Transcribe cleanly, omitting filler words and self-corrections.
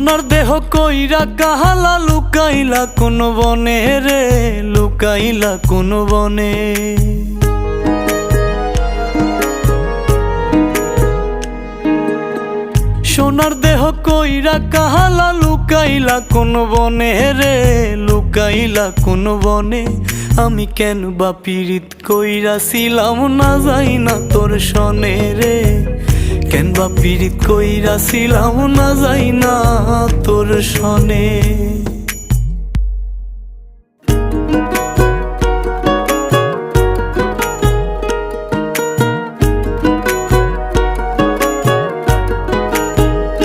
সোনার দেহ কইরা কাহালা লুকাইলা কোন বনে রে, লুকাইলা কোন বনে। সোনার দেহ কইরা কাহালা লুকাইলা কোন বনে রে, লুকাইলা কোন বনে। আমি কেন বা পীড়িত কইরাছিলাম না যাই না তোর সনে রে, কেন বা পীড়িত কইরাছিলাম না যাই না তোর সনে।